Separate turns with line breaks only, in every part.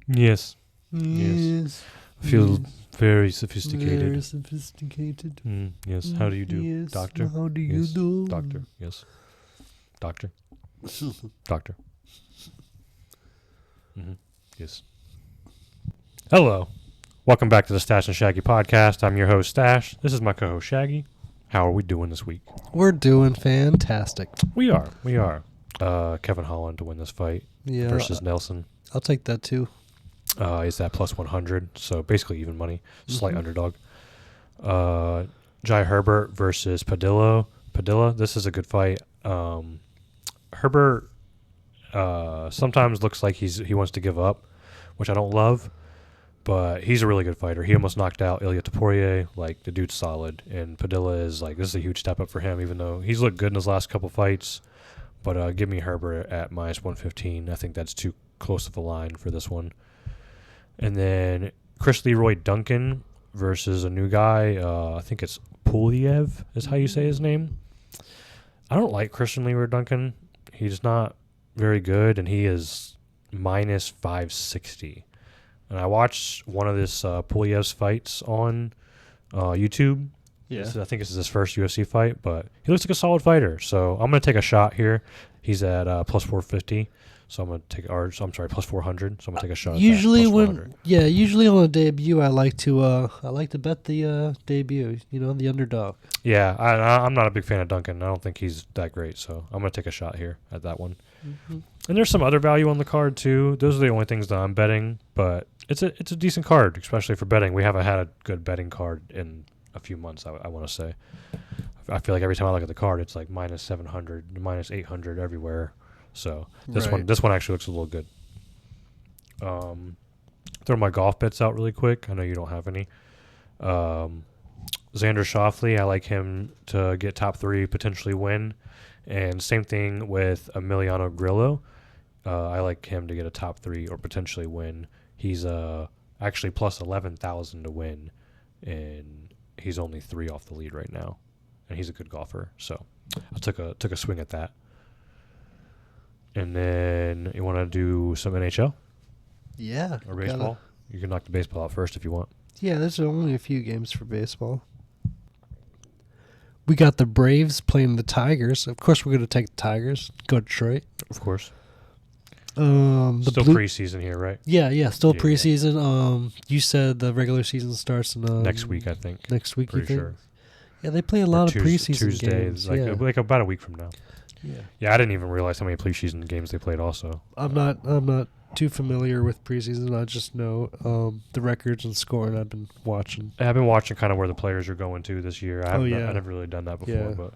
Yes.
Yes.
I feel very sophisticated.
Very sophisticated.
Yes. How do you do,
Yes.
doctor?
How do you
Yes.
do?
Doctor. Yes. Doctor. Doctor. Yes. Hello. Welcome back to the Stash and Shaggy podcast. I'm your host, Stash. This is my co-host, Shaggy. How are we doing this week?
We're doing fantastic.
We are. Kevin Holland to win this fight versus Nelson.
I'll take that too.
Is that plus 100? So basically even money. Slight underdog. Jai Herbert versus Padilla. This is a good fight. Herbert sometimes looks like he wants to give up, which I don't love, but he's a really good fighter. He almost knocked out Ilia Topuria. Like, the dude's solid, and Padilla is like, this is a huge step up for him, even though he's looked good in his last couple fights. But give me Herbert at minus 115. I think that's too close of a line for this one. And then Chris Leroy Duncan versus a new guy. I think it's Puliev is how you say his name. I don't like Christian Leroy Duncan. He's not very good, and he is minus 560. And I watched one of this Puliev's fights on YouTube.
Yeah.
I think this is his first UFC fight, but he looks like a solid fighter. So I'm going to take a shot here. He's at plus 450. So I'm going to take, plus 400. So I'm going to take a shot.
Usually
at that,
usually on a debut, I like to bet the debut. You know, the underdog.
Yeah, I'm not a big fan of Duncan. I don't think he's that great. So I'm going to take a shot here at that one. Mm-hmm. And there's some other value on the card too. Those are the only things that I'm betting, but it's a decent card, especially for betting. We haven't had a good betting card in a few months, I want to say. I feel like every time I look at the card, it's like minus 700, minus 800 everywhere. So this one actually looks a little good. Throw my golf bets out really quick. I know you don't have any. Xander Schauffele, I like him to get top 3, potentially win. And same thing with Emiliano Grillo. I like him to get a top 3 or potentially win. He's actually plus 11,000 to win, and he's only 3 off the lead right now. And he's a good golfer, so I took a swing at that. And then you want to do some NHL?
Yeah.
Or baseball? You can knock the baseball out first if you want.
Yeah, there's only a few games for baseball. We got the Braves playing the Tigers. Of course, we're going to take the Tigers. Go Detroit.
Of course.
Still
preseason here, right?
Yeah, still preseason. You said the regular season starts in
next week, I think.
Next week,
pretty
you think?
sure.
Yeah, they play a lot of preseason
Tuesday,
games.
like about a week from now.
Yeah,
I didn't even realize how many preseason games they played. Also,
I'm not too familiar with preseason. I just know the records and scoring. I've been watching.
I've been watching kind of where the players are going to this year. I've never really done that before, but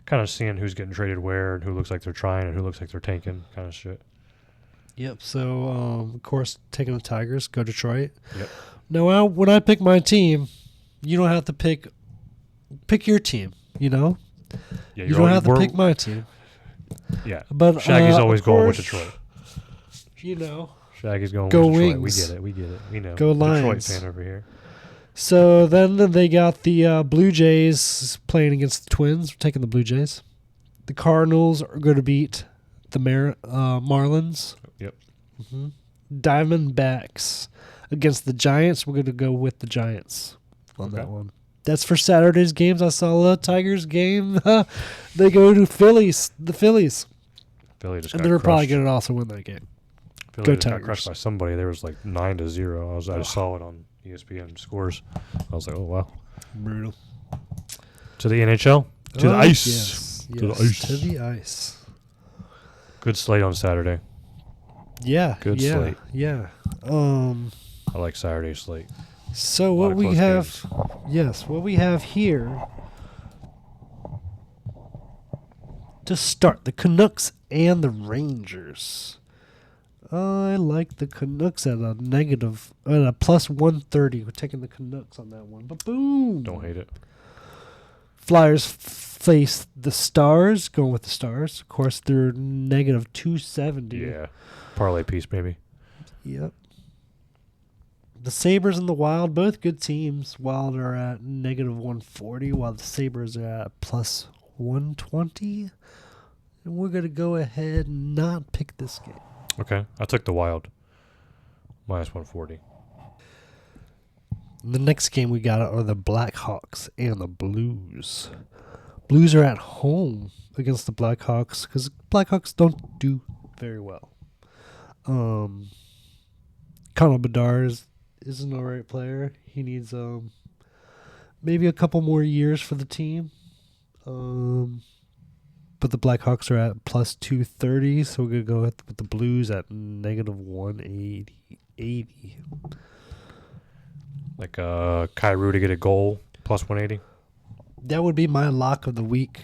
kind of seeing who's getting traded where and who looks like they're trying and who looks like they're tanking, kind of shit.
Yep. So of course, taking the Tigers, go Detroit.
Yep.
Now, when I pick my team, you don't have to pick your team. You know. Yeah, you don't have to pick my team.
Yeah,
but
Shaggy's always going with Detroit.
You know,
Shaggy's going
go
with Detroit.
Wings.
We get it. We know.
Go Lions.
Detroit fan over here.
So then they got the Blue Jays playing against the Twins. We're taking the Blue Jays. The Cardinals are going to beat the Marlins.
Yep.
Mm-hmm. Diamondbacks against the Giants. We're going to go with the Giants on that one. That's for Saturday's games. I saw the Tigers game. They go to Phillies. The Phillies.
Philly just
and
got
they're
crushed.
probably going to also win that game.
Philly
go
just
Tigers.
got crushed by somebody. There was like 9-0. I just saw it on ESPN scores. I was like, oh wow,
brutal.
To the NHL. To the ice.
Yes.
To the ice.
To the ice.
Good slate on Saturday.
Yeah.
Good slate.
Yeah.
I like Saturday slate.
So what we have, what we have here to start, the Canucks and the Rangers. I like the Canucks at a plus 130. We're taking the Canucks on that one. But boom.
Don't hate it.
Flyers face the Stars, going with the Stars. Of course, they're negative 270.
Yeah. Parlay piece, maybe.
Yep. The Sabres and the Wild, both good teams. Wild are at negative 140, while the Sabres are at plus 120. And we're going to go ahead and not pick this game.
Okay. I took the Wild. Minus 140.
The next game we got are the Blackhawks and the Blues. Blues are at home against the Blackhawks because Blackhawks don't do very well. Connor Bedard is an alright player. He needs maybe a couple more years for the team. But the Blackhawks are at plus 230, so we're going to go with the Blues at negative 180.
Like Kyrou to get a goal, plus 180.
That would be my lock of the week.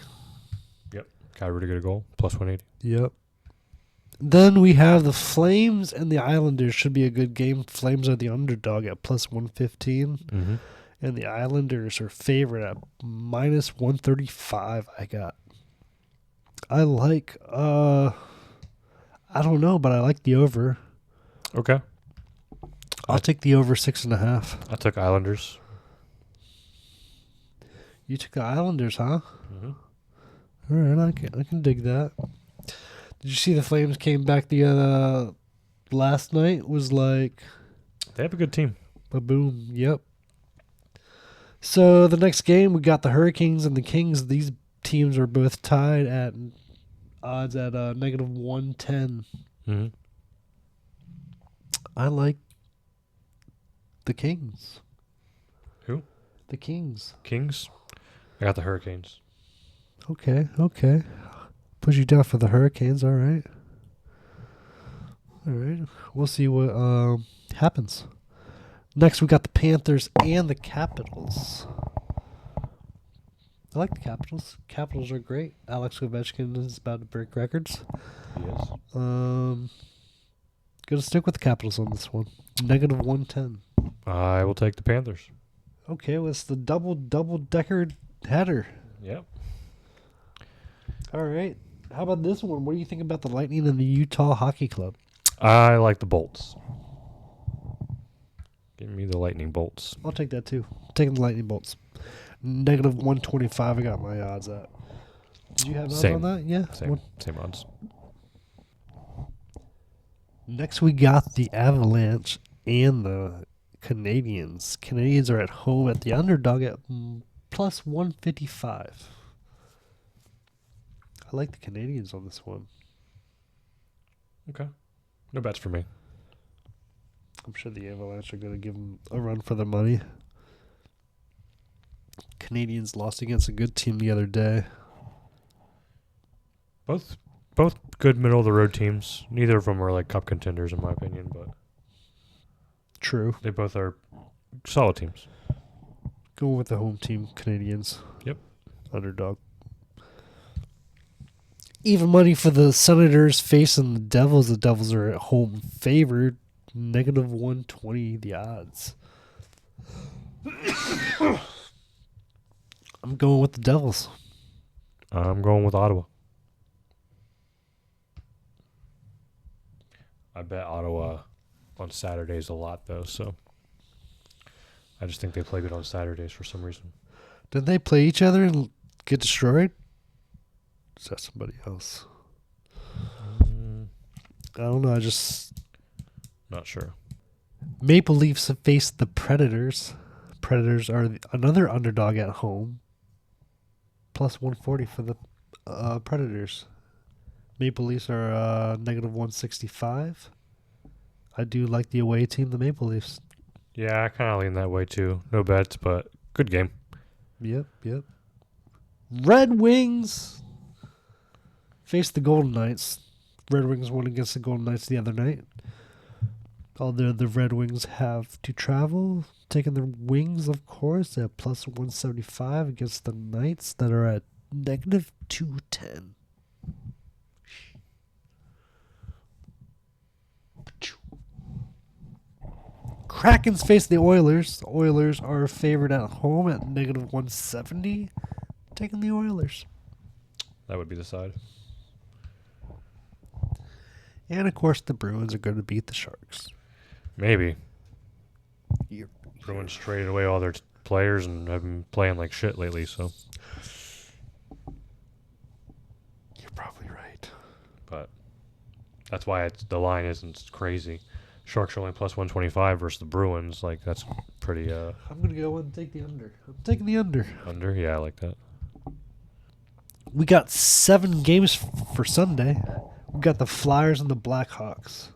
Yep. Kyrou to get a goal, plus 180.
Yep. Then we have the Flames and the Islanders. Should be a good game. Flames are the underdog at plus 115.
Mm-hmm.
And the Islanders are favorite at minus 135, I got. I like, I don't know, but I like the over.
Okay.
I'll take the over 6.5.
I took Islanders.
You took the Islanders, huh?
Mm-hmm.
All right, I can dig that. Did you see the Flames came back the last night? Was like
They have a good team.
boom. Yep. So the next game we got the Hurricanes and the Kings. These teams are both tied at odds at negative 110.
Mm-hmm.
I like the Kings.
Who?
The Kings.
Kings? I got the Hurricanes.
Okay. Push you down for the Hurricanes, all right. All right. We'll see what happens. Next, we got the Panthers and the Capitals. I like the Capitals. Capitals are great. Alex Ovechkin is about to break records.
Yes.
Gonna stick with the Capitals on this one. Negative 110.
I will take the Panthers.
Okay, well, it's the double-decker header.
Yep.
All right. How about this one? What do you think about the Lightning and the Utah Hockey Club?
I like the Bolts. Give me the Lightning Bolts.
I'll take that too. Taking the Lightning Bolts. Negative 125. I got my odds at. Did you have odds on that? Yeah.
Same odds.
Next, we got the Avalanche and the Canadians. Canadians are at home at the underdog at plus 155. I like the Canadians on this one.
Okay. No bets for me.
I'm sure the Avalanche are going to give them a run for their money. Canadians lost against a good team the other day.
Both good middle of the road teams. Neither of them are like cup contenders in my opinion, but
True.
they both are solid teams.
Going with the home team, Canadians.
Yep.
Underdog. Even money for the Senators facing the Devils. The Devils are at home favored. Negative 120 the odds. I'm going with the Devils.
I'm going with Ottawa. I bet Ottawa on Saturdays a lot though, so I just think they play good on Saturdays for some reason.
Did they play each other and get destroyed? Is that somebody else? I don't know.
Not sure.
Maple Leafs have faced the Predators. Predators are another underdog at home. Plus 140 for the Predators. Maple Leafs are negative 165. I do like the away team, the Maple Leafs.
Yeah, I kind of lean that way too. No bets, but good game.
Yep. Red Wings face the Golden Knights. Red Wings won against the Golden Knights the other night. Although the Red Wings have to travel, taking their Wings, of course, at plus 175 against the Knights that are at negative 210. Krakens face the Oilers. The Oilers are favored at home at negative 170. Taking the Oilers.
That would be the side.
And, of course, the Bruins are going to beat the Sharks.
Maybe.
You're
Bruins traded away all their players and have been playing like shit lately, so.
probably right.
But that's why the line isn't crazy. Sharks are only plus 125 versus the Bruins. Like, that's pretty
I'm going to go and take the under. I'm taking the under.
under. Yeah, I like that.
We got 7 games for Sunday. We got the Flyers and the Blackhawks.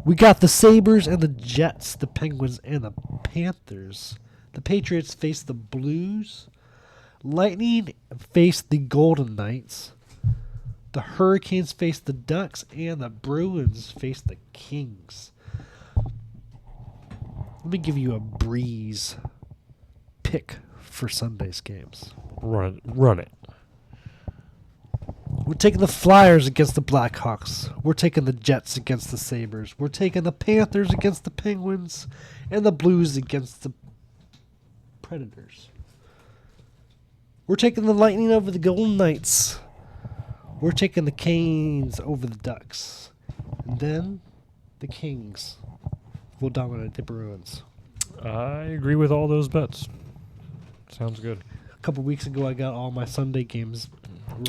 We got the Sabres and the Jets, the Penguins and the Panthers. The Patriots face the Blues. Lightning face the Golden Knights. The Hurricanes face the Ducks, and the Bruins face the Kings. Let me give you a breeze pick for Sunday's games.
Run it.
We're taking the Flyers against the Blackhawks. We're taking the Jets against the Sabres. We're taking the Panthers against the Penguins, and the Blues against the Predators. We're taking the Lightning over the Golden Knights. We're taking the Canes over the Ducks. And then the Kings will dominate the Bruins.
I agree with all those bets. Sounds good.
A couple weeks ago, I got all my Sunday games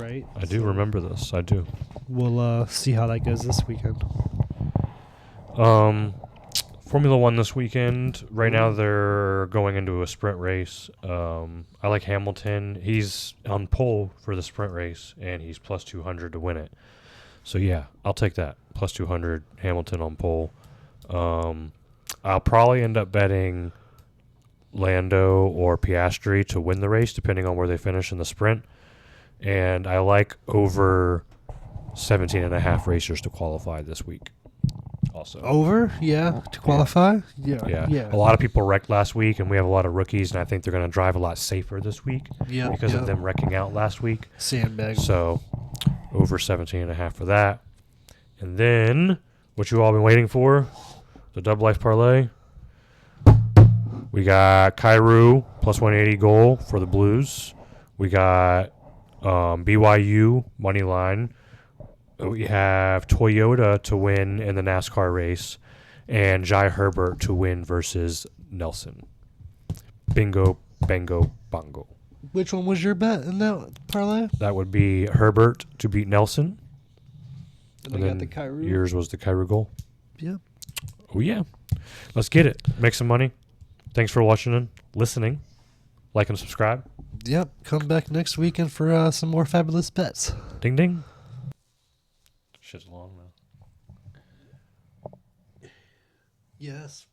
right.
I do remember this. I do.
We'll see how that goes this weekend.
Formula One this weekend. Right now they're going into a sprint race. I like Hamilton. He's on pole for the sprint race, and he's plus 200 to win it. So, yeah, I'll take that. Plus 200, Hamilton on pole. I'll probably end up betting Lando or Piastri to win the race, depending on where they finish in the sprint. And I like over 17.5 racers to qualify this week. Also.
Over? Yeah. To qualify?
Yeah.
Yeah.
A lot of people wrecked last week, and we have a lot of rookies, and I think they're going to drive a lot safer this week because of them wrecking out last week.
Sandbag.
So, over 17.5 for that. And then, what you all been waiting for, the Dub Life Parlay. We got Kairu, plus 180 goal for the Blues. We got BYU, money line. We have Toyota to win in the NASCAR race, and Jai Herbert to win versus Nelson. Bingo, bango, bongo.
Which one was your bet in that parlay?
That would be Herbert to beat Nelson.
And I got the Kairu.
Yours was the Kairu goal.
Yeah.
Oh, yeah. Let's get it. Make some money. Thanks for watching and listening. Like and subscribe.
Yep. Come back next weekend for some more fabulous bets.
Ding, ding. Shit's long now.
Yes.